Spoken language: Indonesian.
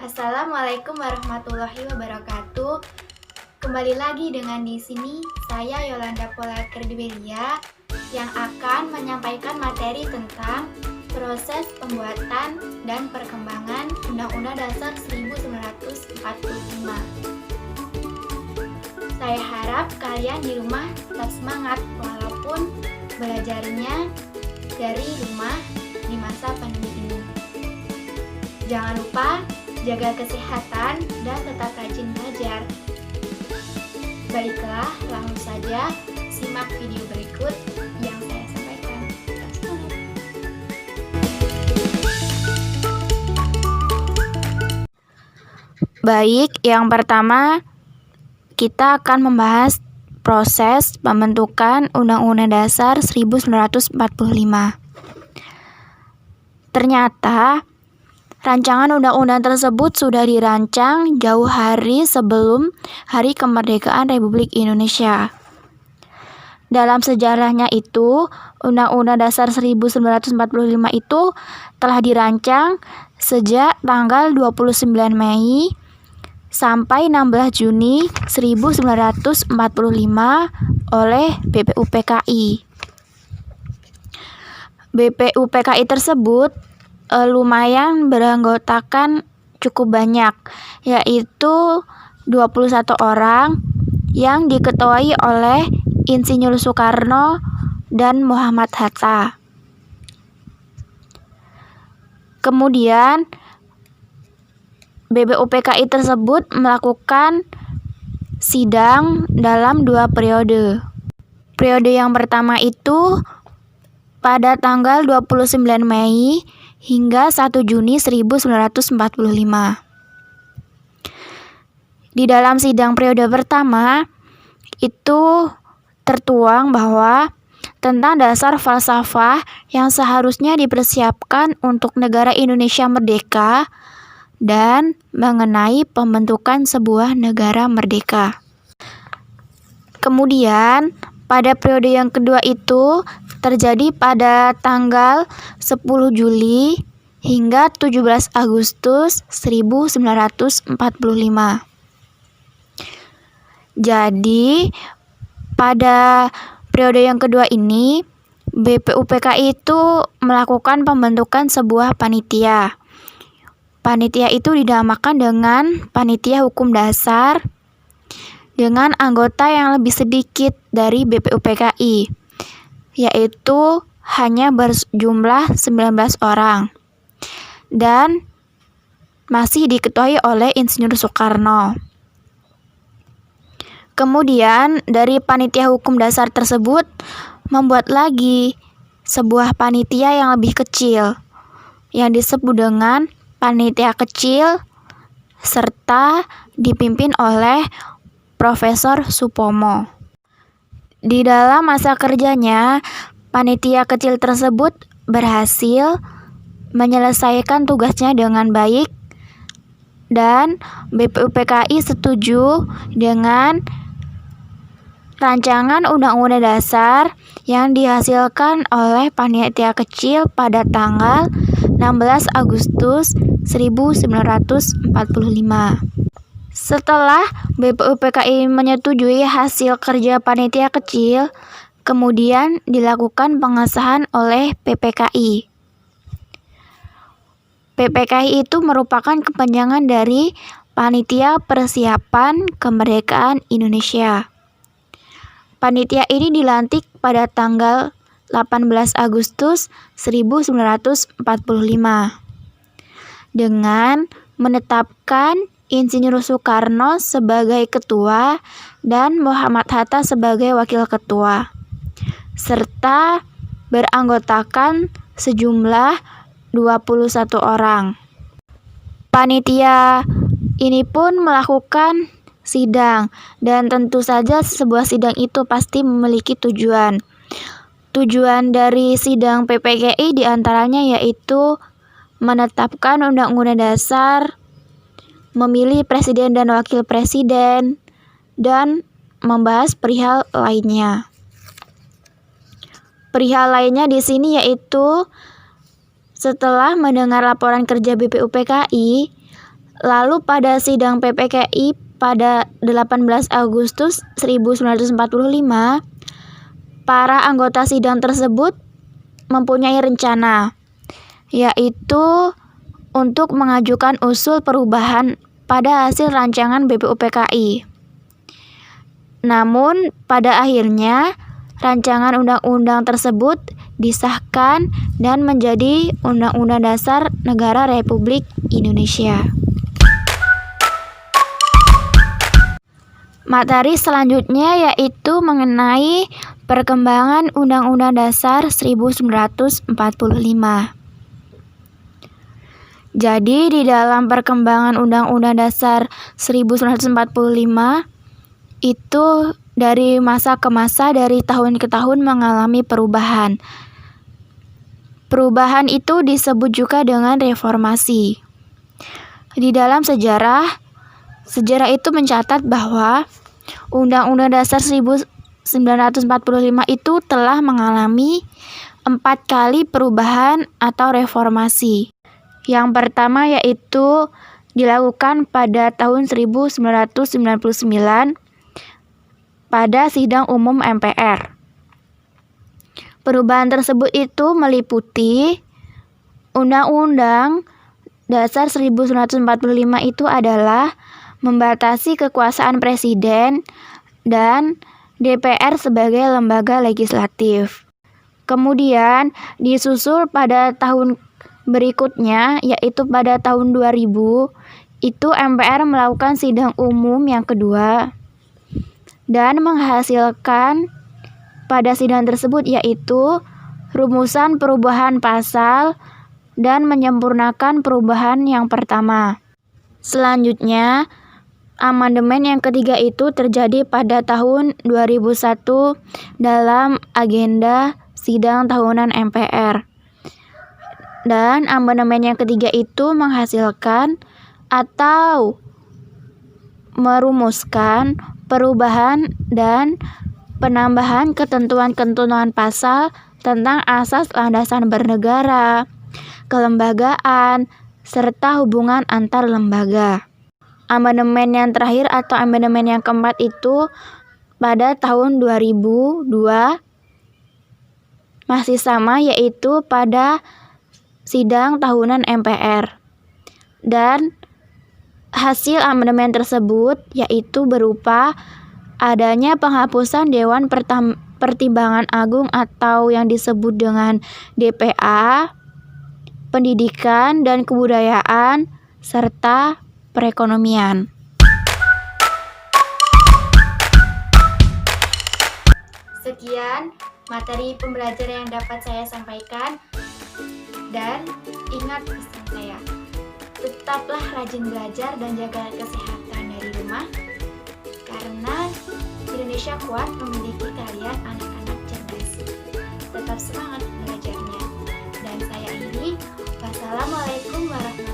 Assalamualaikum warahmatullahi wabarakatuh. Kembali lagi dengan di sini saya Yolanda Pola Kerdibelia yang akan menyampaikan materi tentang proses pembuatan dan perkembangan Undang-Undang Dasar 1945. Saya harap kalian di rumah tetap semangat walaupun belajarnya dari rumah di masa pandemi ini. Jangan lupa jaga kesehatan dan tetap rajin belajar. Baiklah, langsung saja simak video berikut yang saya sampaikan. Baik, yang pertama kita akan membahas proses pembentukan Undang-Undang Dasar 1945. Ternyata rancangan undang-undang tersebut sudah dirancang jauh hari sebelum Hari Kemerdekaan Republik Indonesia. Dalam sejarahnya itu, Undang-Undang Dasar 1945 itu telah dirancang sejak tanggal 29 Mei sampai 16 Juni 1945 oleh BPUPKI. BPUPKI tersebut lumayan beranggotakan cukup banyak, yaitu 21 orang yang diketuai oleh Insinyur Soekarno dan Muhammad Hatta. Kemudian BPUPKI tersebut melakukan sidang dalam 2 periode. Periode yang pertama itu pada tanggal 29 Mei hingga 1 Juni 1945. Di dalam sidang periode pertama, itu tertuang bahwa tentang dasar falsafah yang seharusnya dipersiapkan untuk negara Indonesia merdeka dan mengenai pembentukan sebuah negara merdeka. Kemudian, pada periode yang kedua itu terjadi pada tanggal 10 Juli hingga 17 Agustus 1945. Jadi, pada periode yang kedua ini, BPUPKI itu melakukan pembentukan sebuah panitia. Panitia itu dinamakan dengan Panitia Hukum Dasar dengan anggota yang lebih sedikit dari BPUPKI, yaitu hanya berjumlah 19 orang dan masih diketuai oleh Insinyur Soekarno. Kemudian dari Panitia Hukum Dasar tersebut membuat lagi sebuah panitia yang lebih kecil yang disebut dengan Panitia Kecil serta dipimpin oleh Profesor Supomo. Di dalam masa kerjanya, panitia kecil tersebut berhasil menyelesaikan tugasnya dengan baik dan BPUPKI setuju dengan rancangan Undang-Undang Dasar yang dihasilkan oleh panitia kecil pada tanggal 16 Agustus 1945. Setelah BPUPKI menyetujui hasil kerja panitia kecil, kemudian dilakukan pengesahan oleh PPKI. PPKI itu merupakan kepanjangan dari Panitia Persiapan Kemerdekaan Indonesia. Panitia ini dilantik pada tanggal 18 Agustus 1945 dengan menetapkan Insinyur Soekarno sebagai ketua dan Muhammad Hatta sebagai wakil ketua, serta beranggotakan sejumlah 21 orang. Panitia ini pun melakukan sidang, dan tentu saja sebuah sidang itu pasti memiliki tujuan. Tujuan dari sidang PPKI diantaranya yaitu menetapkan Undang-Undang Dasar, memilih presiden dan wakil presiden, dan membahas perihal lainnya. Perihal lainnya di sini yaitu setelah mendengar laporan kerja BPUPKI, Lalu pada sidang PPKI pada 18 Agustus 1945, para anggota sidang tersebut mempunyai rencana, yaitu untuk mengajukan usul perubahan pada hasil rancangan BPUPKI. Namun, pada akhirnya, rancangan undang-undang tersebut disahkan dan menjadi Undang-Undang Dasar Negara Republik Indonesia. Materi selanjutnya yaitu mengenai perkembangan Undang-Undang Dasar 1945. Jadi, di dalam perkembangan Undang-Undang Dasar 1945 itu dari masa ke masa, dari tahun ke tahun mengalami perubahan. Perubahan itu disebut juga dengan reformasi. Di dalam sejarah itu mencatat bahwa Undang-Undang Dasar 1945 itu telah mengalami 4 kali perubahan atau reformasi. Yang pertama yaitu dilakukan pada tahun 1999 pada sidang umum MPR. Perubahan tersebut itu meliputi Undang-Undang Dasar 1945 itu adalah membatasi kekuasaan Presiden dan DPR sebagai lembaga legislatif. Kemudian disusul pada tahun berikutnya, yaitu pada tahun 2000, itu MPR melakukan sidang umum yang kedua dan menghasilkan pada sidang tersebut yaitu rumusan perubahan pasal dan menyempurnakan perubahan yang pertama. Selanjutnya, amandemen yang ketiga itu terjadi pada tahun 2001 dalam agenda sidang tahunan MPR. Dan amandemen yang ketiga itu menghasilkan atau merumuskan perubahan dan penambahan ketentuan-ketentuan pasal tentang asas landasan bernegara, kelembagaan, serta hubungan antar lembaga. Amandemen yang terakhir atau amandemen yang keempat itu pada tahun 2002 masih sama, yaitu pada sidang tahunan MPR. Dan hasil amandemen tersebut yaitu berupa adanya penghapusan Dewan Pertimbangan Agung atau yang disebut dengan DPA, pendidikan dan kebudayaan, serta perekonomian. Sekian materi pembelajaran yang dapat saya sampaikan. Dan ingat pesan saya, tetaplah rajin belajar dan jaga kesehatan dari rumah, karena Indonesia kuat memiliki kalian anak-anak cerdas. Tetap semangat belajarnya. Dan saya akhiri, wassalamualaikum warahmatullahi wabarakatuh.